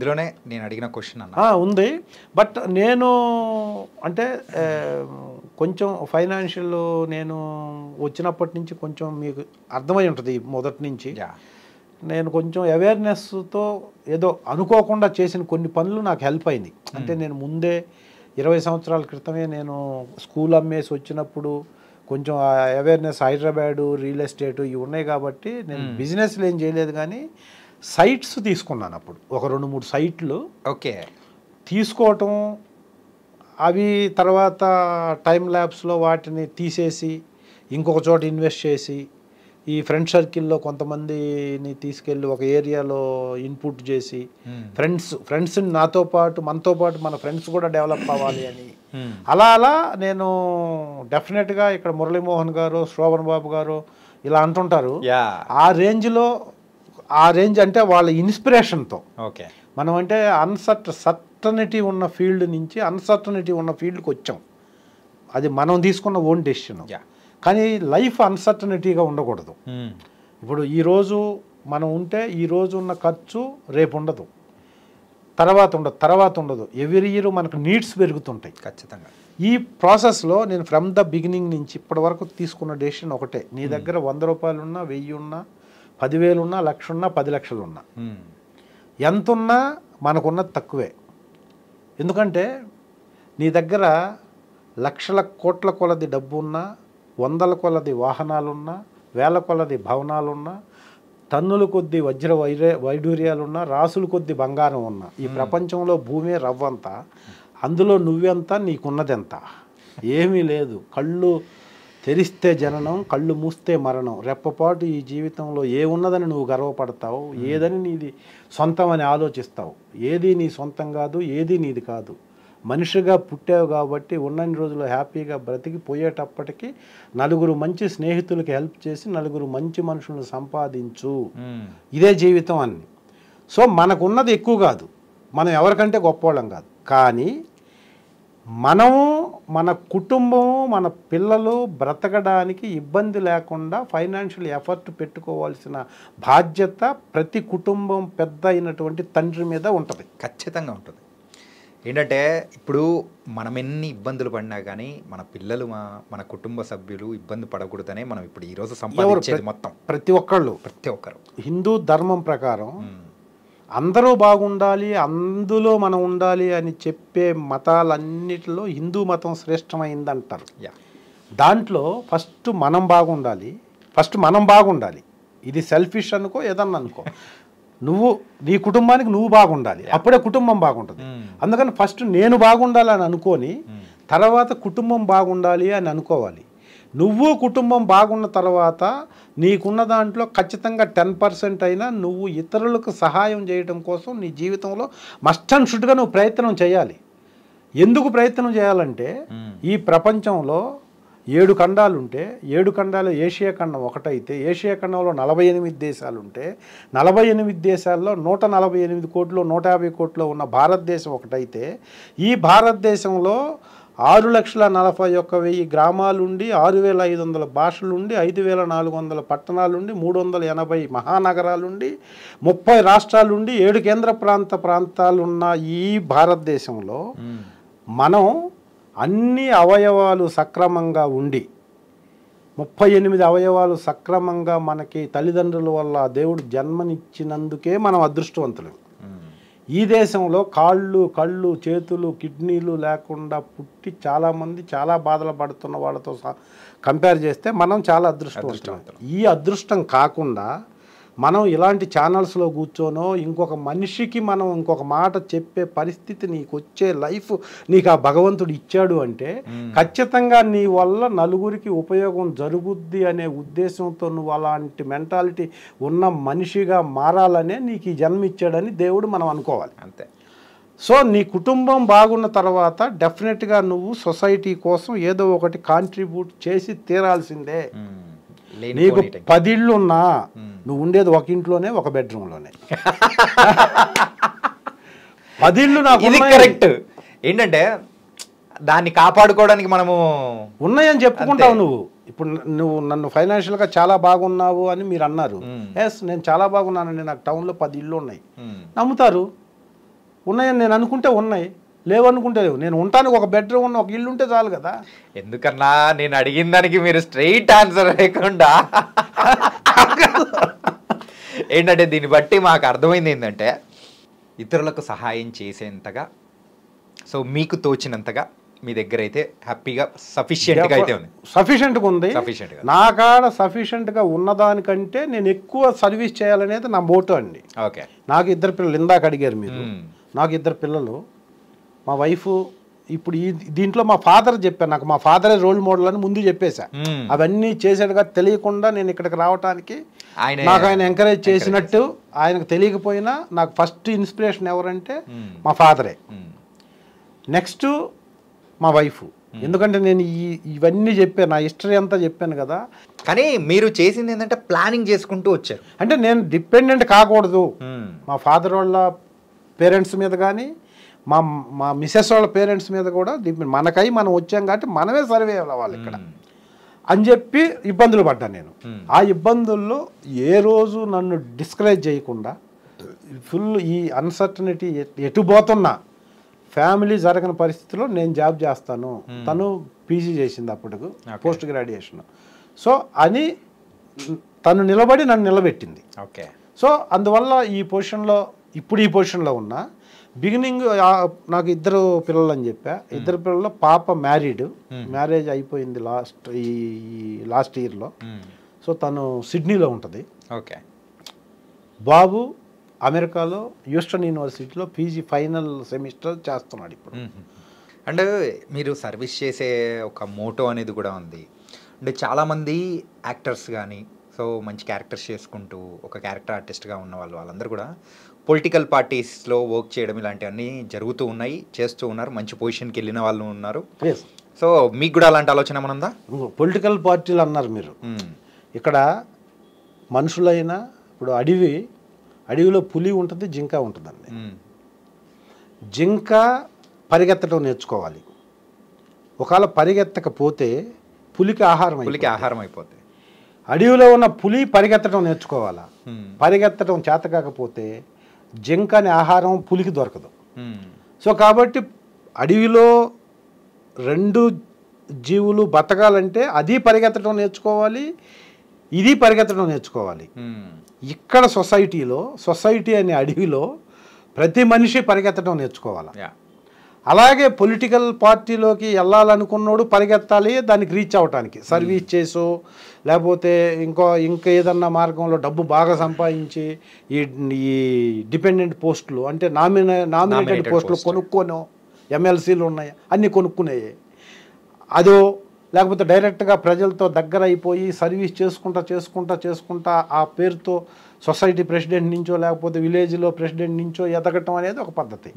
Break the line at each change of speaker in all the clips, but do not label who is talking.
ఇందులోనే నేను అడిగిన క్వశ్చన్
ఉంది. బట్ నేను అంటే కొంచెం ఫైనాన్షియల్ నేను వచ్చినప్పటి నుంచి కొంచెం మీకు అర్థమై ఉంటుంది మొదటి నుంచి. నేను కొంచెం అవేర్నెస్తో ఏదో అనుకోకుండా చేసిన కొన్ని పనులు నాకు హెల్ప్ అయింది. అంటే నేను ముందే 20 సంవత్సరాల క్రితమే నేను స్కూల్ అమ్మేసి వచ్చినప్పుడు కొంచెం అవేర్నెస్, హైదరాబాదు రియల్ ఎస్టేటు ఇవి ఉన్నాయి కాబట్టి నేను బిజినెస్లు ఏం చేయలేదు, కానీ సైట్స్ తీసుకున్నాను. అప్పుడు ఒక 2-3 సైట్లు తీసుకోవటం, అవి తర్వాత టైం ల్యాబ్స్లో వాటిని తీసేసి ఇంకొక చోట ఇన్వెస్ట్ చేసి ఈ ఫ్రెండ్ సర్కిల్లో కొంతమందిని తీసుకెళ్ళి ఒక ఏరియాలో ఇన్పుట్ చేసి ఫ్రెండ్స్ నాతో పాటు మనతో పాటు మన ఫ్రెండ్స్ కూడా డెవలప్ అవ్వాలి అని అలా నేను డెఫినెట్గా ఇక్కడ మురళీమోహన్ గారు, శోభన్ బాబు గారు ఇలా అంటుంటారు. ఆ రేంజ్ అంటే వాళ్ళ ఇన్స్పిరేషన్తో మనం అంటే సర్టనిటీ ఉన్న ఫీల్డ్ నుంచి అన్సర్టనిటీ ఉన్న ఫీల్డ్కి వచ్చాం. అది మనం తీసుకున్న ఓన్ డెసిషన్. కానీ లైఫ్ అన్సర్టనిటీగా ఉండకూడదు. ఇప్పుడు ఈరోజు మనం ఉంటే ఈరోజు ఉన్న ఖర్చు రేపు ఉండదు, తర్వాత ఉండదు. ఎవ్రీ ఇయర్ మనకు నీడ్స్ పెరుగుతుంటాయి ఖచ్చితంగా. ఈ ప్రాసెస్లో నేను ఫ్రమ్ ద బిగినింగ్ నుంచి ఇప్పటి వరకు తీసుకున్న డెసిషన్ ఒకటే, నీ దగ్గర 100 రూపాయలు ఉన్నా, 1000 ఉన్నా, 10,000 ఉన్నా, 1,00,000 ఉన్నా, 10 లక్షలు ఉన్నా, ఎంతున్నా మనకున్నది తక్కువే. ఎందుకంటే నీ దగ్గర లక్షల కోట్ల కొలది డబ్బు ఉన్నా, 100ల కొలది వాహనాలున్నా, 1000ల కొలది భవనాలున్నా, టన్నుల కొద్ది వజ్ర వైడూర్యాలున్నా, రాసుల కొద్ది బంగారం ఉన్నా, ఈ ప్రపంచంలో భూమి రవ్వంతా, అందులో నువ్వెంత, నీకున్నదెంత? ఏమీ లేదు. కళ్ళు తెరిస్తే జననం, కళ్ళు మూస్తే మరణం. రెప్పపాటు ఈ జీవితంలో ఏమున్నదని నువ్వు గర్వపడతావు, ఏదని నీది సొంతం అని ఆలోచిస్తావు. ఏది నీ సొంతం కాదు, ఏది నీది కాదు. మనిషిగా పుట్టావు కాబట్టి ఉన్నన్ని రోజులు హ్యాపీగా బ్రతికి పోయేటప్పటికి నలుగురు మంచి స్నేహితులకి హెల్ప్ చేసి నలుగురు మంచి మనుషులను సంపాదించు, ఇదే జీవితం అని. సో మనకున్నది ఎక్కువ కాదు, మనం ఎవరికంటే గొప్పవాళ్ళం కాదు, కానీ మనము, మన కుటుంబము, మన పిల్లలు బ్రతకడానికి ఇబ్బంది లేకుండా ఫైనాన్షియల్ ఎఫర్ట్ పెట్టుకోవాల్సిన బాధ్యత ప్రతి కుటుంబం పెద్ద అయినటువంటి తండ్రి మీద ఉంటుంది.
ఖచ్చితంగా ఉంటుంది. ఏంటంటే ఇప్పుడు మనం ఎన్ని ఇబ్బందులు పడినా కానీ మన పిల్లలు, మన కుటుంబ సభ్యులు ఇబ్బంది పడకూడదనే మనం ఇప్పుడు ఈరోజు సంపాదించేది మొత్తం.
ప్రతి ఒక్కరు హిందూ ధర్మం ప్రకారం అందరూ బాగుండాలి, అందులో మనం ఉండాలి అని చెప్పే మతాలన్నిటిలో హిందూ మతం శ్రేష్టమైందంటారు. దాంట్లో ఫస్ట్ మనం బాగుండాలి. ఇది సెల్ఫిష్ అనుకో, ఏదన్నా అనుకో, నువ్వు నీ కుటుంబానికి నువ్వు బాగుండాలి, అప్పుడే కుటుంబం బాగుంటుంది. అందుకని ఫస్ట్ నేను బాగుండాలి అని అనుకొని తర్వాత కుటుంబం బాగుండాలి అని అనుకోవాలి. నువ్వు కుటుంబం బాగున్న తర్వాత నీకున్న దాంట్లో ఖచ్చితంగా 10% అయినా నువ్వు ఇతరులకు సహాయం చేయడం కోసం నీ జీవితంలో మస్ట్ అండ్ షుడ్గా నువ్వు ప్రయత్నం చేయాలి. ఎందుకు ప్రయత్నం చేయాలంటే ఈ ప్రపంచంలో 7 ఖండాలు ఉంటే 7 ఖండాలు ఏషియా ఖండం ఒకటైతే ఏషియా ఖండంలో 48 దేశాలు ఉంటే 48 దేశాల్లో 148 కోట్లు 150 కోట్లు ఉన్న భారతదేశం ఒకటైతే ఈ భారతదేశంలో 6,41,000 గ్రామాలుండి, 6,500 భాషలుండి, 5,400 పట్టణాలుండి, 380 మహానగరాలుండి, 30 రాష్ట్రాలుండి, 7 కేంద్ర ప్రాంతాలున్న ఈ భారతదేశంలో మనం అన్ని అవయవాలు సక్రమంగా ఉండి 38 అవయవాలు సక్రమంగా మనకి తల్లిదండ్రుల వల్ల దేవుడు జన్మనిచ్చినందుకే మనం అదృష్టవంతులు. ఈ దేశంలో కాళ్ళు, కళ్ళు, చేతులు, కిడ్నీలు లేకుండా పుట్టి చాలామంది చాలా బాధలు పడుతున్న వాళ్ళతో కంపేర్ చేస్తే మనం చాలా అదృష్టవంతులు. ఈ అదృష్టం కాకుండా మనం ఇలాంటి ఛానల్స్లో కూర్చోనో ఇంకొక మనిషికి మనం ఇంకొక మాట చెప్పే పరిస్థితి నీకు వచ్చే లైఫ్ నీకు ఆ భగవంతుడు ఇచ్చాడు అంటే ఖచ్చితంగా నీ వల్ల నలుగురికి ఉపయోగం జరుగుద్ది అనే ఉద్దేశంతో నువ్వు అలాంటి మెంటాలిటీ ఉన్న మనిషిగా మారాలనే నీకు ఈ జన్మ ఇచ్చాడని దేవుడు మనం అనుకోవాలి అంతే. సో నీ కుటుంబం బాగున్న తర్వాత డెఫినెట్గా నువ్వు సొసైటీ కోసం ఏదో ఒకటి కాంట్రిబ్యూట్ చేసి తీరాల్సిందే. నీకు 10 ఇళ్ళు ఉన్నా నువ్వు ఉండేది ఒక ఇంట్లోనే, ఒక బెడ్రూమ్లోనే. 10 ఇళ్ళు నాకు
కరెక్ట్. ఏంటంటే దాన్ని కాపాడుకోవడానికి మనము
ఉన్నాయని చెప్పుకుంటావు. ఇప్పుడు నువ్వు నన్ను ఫైనాన్షియల్గా చాలా బాగున్నావు అని మీరు అన్నారు. ఎస్, నేను చాలా బాగున్నానండి, నాకు టౌన్లో 10 ఇళ్ళు ఉన్నాయి. నమ్ముతారు. ఉన్నాయని నేను అనుకుంటే ఉన్నాయి, లేవనుకుంటే లేవు. నేను ఉండటానికి ఒక బెడ్రూమ్ ఉన్న ఒక ఇల్లు ఉంటే చాలు కదా.
ఎందుకన్నా నేను అడిగిన దానికి మీరు స్ట్రైట్ ఆన్సర్ లేకుండా ఏంటంటే దీన్ని బట్టి మాకు అర్థమైంది ఏంటంటే ఇతరులకు సహాయం చేసేంతగా, సో మీకు తోచినంతగా మీ దగ్గర అయితే హ్యాపీగా సఫిషియెంట్గా అయితే ఉంది.
సఫిషియెంట్గా ఉంది. నా కాడ సఫిషియెంట్గా ఉన్నదానికంటే నేను ఎక్కువ సర్వీస్ చేయాలనేది నా మోటో అండి.
ఓకే.
నాకు 2 పిల్లలు, ఇందాక అడిగారు మీరు. నాకు 2 పిల్లలు, మా వైఫ్. ఇప్పుడు దీంట్లో మా ఫాదర్ చెప్పాను, నాకు మా ఫాదరే రోల్ మోడల్ అని ముందు చెప్పేశా. అవన్నీ చేసాడుగా తెలియకుండా నేను ఇక్కడికి రావడానికి నాకు ఆయన ఎంకరేజ్ చేసినట్టు ఆయనకు తెలియకపోయినా నాకు ఫస్ట్ ఇన్స్పిరేషన్ ఎవరంటే మా ఫాదరే, నెక్స్ట్ మా వైఫ్. ఎందుకంటే నేను ఇవన్నీ చెప్పాను, నా హిస్టరీ అంతా చెప్పాను కదా.
కానీ మీరు చేసింది ఏంటంటే ప్లానింగ్ చేసుకుంటూ వచ్చారు.
అంటే నేను డిపెండెంట్ కాకూడదు మా ఫాదర్ వాళ్ళ పేరెంట్స్ మీద కానీ మా మిసెస్ వాళ్ళ పేరెంట్స్ మీద కూడా. మనకై మనం వచ్చాం కాబట్టి మనమే సర్వే అవ్వాలి ఇక్కడ అని చెప్పి ఇబ్బందులు పడ్డాను నేను. ఆ ఇబ్బందుల్లో ఏ రోజు నన్ను డిస్కరేజ్ చేయకుండా ఫుల్ ఈ అన్సర్టనిటీ ఎటు పోతున్నా ఫ్యామిలీ జరగని పరిస్థితిలో నేను జాబ్ చేస్తాను. తను పీజీ చేసింది అప్పటికు, పోస్ట్ గ్రాడ్యుయేషన్. సో అని తను నిలబడి నన్ను నిలబెట్టింది.
ఓకే.
సో అందువల్ల ఈ పొజిషన్లో ఉన్నా. బిగినింగ్ నాకు 2 పిల్లలు అని చెప్పా. 2 పిల్లల్లో పాప మ్యారేజ్ అయిపోయింది లాస్ట్ ఇయర్లో. సో తను సిడ్నీలో ఉంటుంది.
ఓకే.
బాబు అమెరికాలో హ్యూస్టన్ యూనివర్సిటీలో పీజీ ఫైనల్ సెమిస్టర్ చేస్తున్నాడు ఇప్పుడు.
అంటే మీరు సర్వీస్ చేసే ఒక మోటో అనేది కూడా ఉంది. అంటే చాలామంది యాక్టర్స్ కానీ, సో మంచి క్యారెక్టర్స్ చేసుకుంటూ ఒక క్యారెక్టర్ ఆర్టిస్ట్గా ఉన్న వాళ్ళందరూ కూడా పొలిటికల్ పార్టీస్లో వర్క్ చేయడం ఇలాంటివన్నీ జరుగుతూ ఉన్నాయి, చేస్తూ ఉన్నారు. మంచి పొజిషన్కి వెళ్ళిన వాళ్ళు ఉన్నారు. సో మీకు కూడా అలాంటి ఆలోచన ఏమైనా ఉందా?
పొలిటికల్ పార్టీలు అన్నారు మీరు. ఇక్కడ మనుషులైనా ఇప్పుడు అడవిలో పులి ఉంటుంది, జింక ఉంటుందండి. జింక పరిగెత్తడం నేర్చుకోవాలి. ఒకవేళ పరిగెత్తకపోతే పులికి ఆహారం అయిపోతుంది. అడవిలో ఉన్న పులి పరిగెత్తడం నేర్చుకోవాలా. పరిగెత్తడం చేత కాకపోతే జింక అనే ఆహారం పులికి దొరకదు. సో కాబట్టి అడవిలో 2 జీవులు బతకాలంటే అది పరిగెత్తడం నేర్చుకోవాలి, ఇది పరిగెత్తడం నేర్చుకోవాలి. ఇక్కడ సొసైటీ అనే అడవిలో ప్రతి మనిషి పరిగెత్తడం నేర్చుకోవాలి. అలాగే పొలిటికల్ పార్టీలోకి వెళ్ళాలనుకున్నోడు పరిగెత్తాలి దానికి రీచ్ అవటానికి. సర్వీస్ చేసో లేకపోతే ఇంకా ఏదన్నా మార్గంలో డబ్బు బాగా సంపాదించి ఈ డిపెండెంట్ పోస్టులు అంటే నామినేటెడ్ పోస్టులు కొనుక్కోనో, ఎమ్మెల్సీలు ఉన్నాయి అన్నీ కొనుక్కునేవి. అదో లేకపోతే డైరెక్ట్గా ప్రజలతో దగ్గర అయిపోయి సర్వీస్ చేసుకుంటా ఆ పేరుతో సొసైటీ ప్రెసిడెంట్ నుంచో లేకపోతే విలేజ్లో ప్రెసిడెంట్ నుంచో ఎదగటం అనేది ఒక పద్ధతి.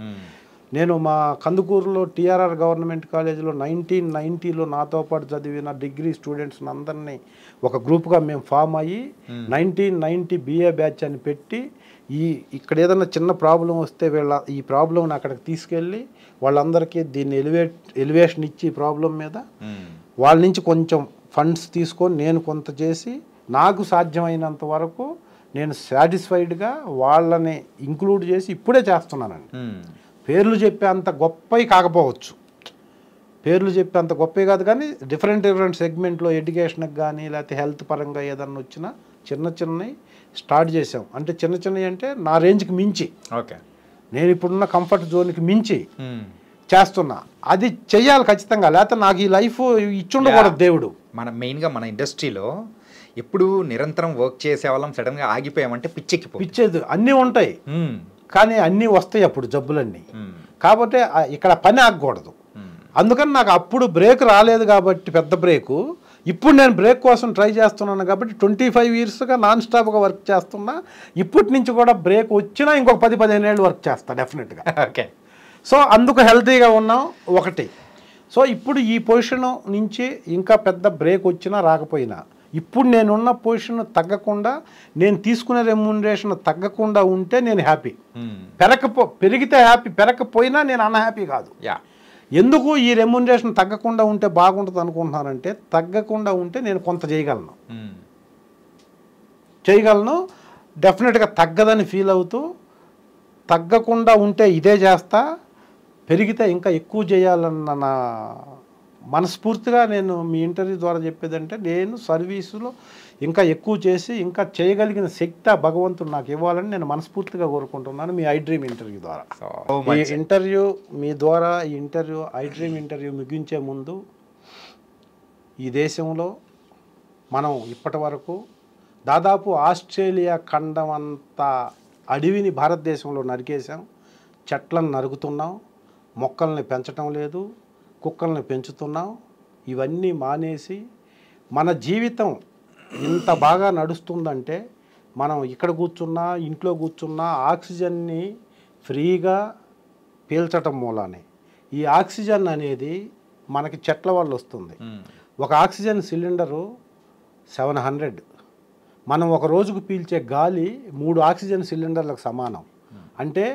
నేను మా కందుకూరులో టీఆర్ఆర్ గవర్నమెంట్ కాలేజీలో 1990లో నాతో పాటు చదివిన డిగ్రీ స్టూడెంట్స్ అందరినీ ఒక గ్రూప్గా మేము ఫామ్ అయ్యి 1990 BA బ్యాచ్ అని పెట్టి ఇక్కడ ఏదైనా చిన్న ప్రాబ్లం వస్తే ఈ ప్రాబ్లంని అక్కడికి తీసుకెళ్ళి వాళ్ళందరికీ దీన్ని ఎలివేషన్ ఇచ్చి ఈ ప్రాబ్లం మీద వాళ్ళ నుంచి కొంచెం ఫండ్స్ తీసుకొని నేను కొంత చేసి నాకు సాధ్యమైనంత వరకు నేను సాటిస్ఫైడ్గా వాళ్ళని ఇంక్లూడ్ చేసి ఇప్పుడే చేస్తున్నానండి. పేర్లు చెప్పేంత గొప్పవి కాకపోవచ్చు, పేర్లు చెప్పేంత గొప్పవి కాదు, కానీ డిఫరెంట్ సెగ్మెంట్లో ఎడ్యుకేషన్కి కానీ లేకపోతే హెల్త్ పరంగా ఏదన్నా వచ్చినా చిన్నవి స్టార్ట్ చేసాం. అంటే చిన్నవి అంటే నా రేంజ్కి మించి,
ఓకే,
నేను ఇప్పుడున్న కంఫర్ట్ జోన్కి మించి చేస్తున్నా. అది చెయ్యాలి ఖచ్చితంగా, లేకపోతే నాకు ఈ లైఫ్ ఇచ్చుండకూడదు దేవుడు.
మెయిన్గా మన ఇండస్ట్రీలో ఎప్పుడు నిరంతరం వర్క్ చేసే వాళ్ళం సడన్గా ఆగిపోయామంటే పిచ్చేది.
అన్నీ ఉంటాయి కానీ అన్నీ వస్తాయి అప్పుడు జబ్బులన్నీ. కాబట్టి ఇక్కడ పని ఆగకూడదు. అందుకని నాకు అప్పుడు బ్రేక్ రాలేదు కాబట్టి పెద్ద బ్రేకు. ఇప్పుడు నేను బ్రేక్ కోసం ట్రై చేస్తున్నాను కాబట్టి 25 yearsగా నాన్ స్టాప్గా వర్క్ చేస్తున్నా. ఇప్పటి నుంచి కూడా బ్రేక్ వచ్చినా ఇంకొక 10-15 ఏళ్ళు వర్క్ చేస్తాను డెఫినెట్గా.
ఓకే.
సో అందుకు హెల్తీగా ఉన్నాం ఒకటి. సో ఇప్పుడు ఈ పొజిషన్ నుంచి ఇంకా పెద్ద బ్రేక్ వచ్చినా రాకపోయినా ఇప్పుడు నేనున్న పొజిషన్ తగ్గకుండా, నేను తీసుకునే రెమ్యునరేషన్ తగ్గకుండా ఉంటే నేను హ్యాపీ. పెరిగితే హ్యాపీ, పెరగకపోయినా నేను అన్హ్యాపీ కాదు. ఎందుకు ఈ రెమ్యునరేషన్ తగ్గకుండా ఉంటే బాగుంటుంది అనుకుంటున్నానంటే, తగ్గకుండా ఉంటే నేను కొంత చేయగలను, డెఫినెట్గా తగ్గదని ఫీల్ అవుతూ తగ్గకుండా ఉంటే ఇదే చేస్తా, పెరిగితే ఇంకా ఎక్కువ చేయాలన్న నా మనస్ఫూర్తిగా నేను మీ ఇంటర్వ్యూ ద్వారా చెప్పేదంటే, నేను సర్వీసులో ఇంకా ఎక్కువ చేసి ఇంకా చేయగలిగిన శక్తి ఆ భగవంతుడు నాకు ఇవ్వాలని నేను మనస్ఫూర్తిగా కోరుకుంటున్నాను మీ ఐ డ్రీమ్ ఇంటర్వ్యూ ద్వారా. ఈ ఇంటర్వ్యూ మీ ద్వారా ఐ డ్రీమ్ ఇంటర్వ్యూ ముగించే ముందు, ఈ దేశంలో మనం ఇప్పటి వరకు దాదాపు ఆస్ట్రేలియా ఖండం అంత అడవిని భారతదేశంలో నరికేసాం, చెట్లను నరుకుతున్నాం, మొక్కల్ని పెంచటం లేదు, కుక్కల్ని పెంచుతున్నాం. ఇవన్నీ మానేసి మన జీవితం ఇంత బాగా నడుస్తుందంటే మనం ఇక్కడ కూర్చున్నా, ఇంట్లో కూర్చున్నా ఆక్సిజన్ని ఫ్రీగా పీల్చటం మూలానే. ఈ ఆక్సిజన్ అనేది మనకి చెట్ల వల్ల వస్తుంది. ఒక ఆక్సిజన్ సిలిండరు 700. మనం ఒక రోజుకు పీల్చే గాలి 3 ఆక్సిజన్ సిలిండర్లకు సమానం. అంటే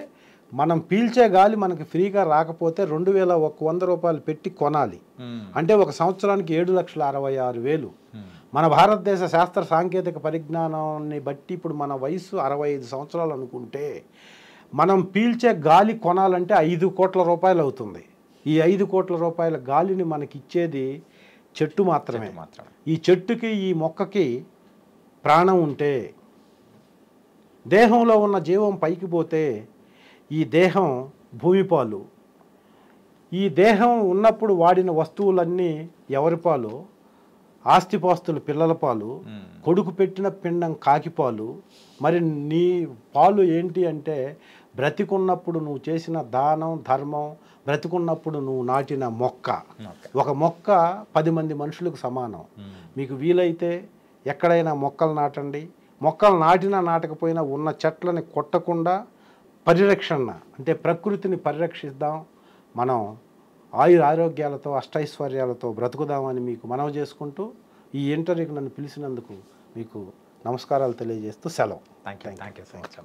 మనం పీల్చే గాలి మనకి ఫ్రీగా రాకపోతే 2100 రూపాయలు పెట్టి కొనాలి. అంటే ఒక సంవత్సరానికి 7,66,000. మన భారతదేశ శాస్త్ర సాంకేతిక పరిజ్ఞానాన్ని బట్టి ఇప్పుడు మన వయసు 65 సంవత్సరాలు అనుకుంటే, మనం పీల్చే గాలి కొనాలంటే 5 కోట్ల రూపాయలు అవుతుంది. ఈ 5 కోట్ల రూపాయల గాలిని మనకి ఇచ్చేది చెట్టు మాత్రమే. ఈ చెట్టుకి, ఈ మొక్కకి ప్రాణం ఉంటే, దేహంలో ఉన్న జీవం పైకి పోతే ఈ దేహం భూమి పాలు. ఈ దేహం ఉన్నప్పుడు వాడిన వస్తువులన్నీ ఎవరి పాలు? ఆస్తిపాస్తులు పిల్లల పాలు, కొడుకు పెట్టిన పిండం కాకిపాలు. మరి నీ పాలు ఏంటి అంటే, బ్రతికున్నప్పుడు నువ్వు చేసిన దానం ధర్మం, బ్రతికున్నప్పుడు నువ్వు నాటిన మొక్క. ఒక మొక్క 10 మంది మనుషులకు సమానం. మీకు వీలైతే ఎక్కడైనా మొక్కలు నాటండి. మొక్కలు నాటినా నాటకపోయినా ఉన్న చెట్లని కొట్టకుండా పరిరక్షణ, అంటే ప్రకృతిని పరిరక్షిద్దాం. మనం ఆరోగ్యాలతో అష్టైశ్వర్యాలతో బ్రతుకుదామని మీకు మనవి చేసుకుంటూ, ఈ ఇంటర్వ్యూకి నన్ను పిలిచినందుకు మీకు నమస్కారాలు తెలియజేస్తూ సెలవు.
Thank you so much.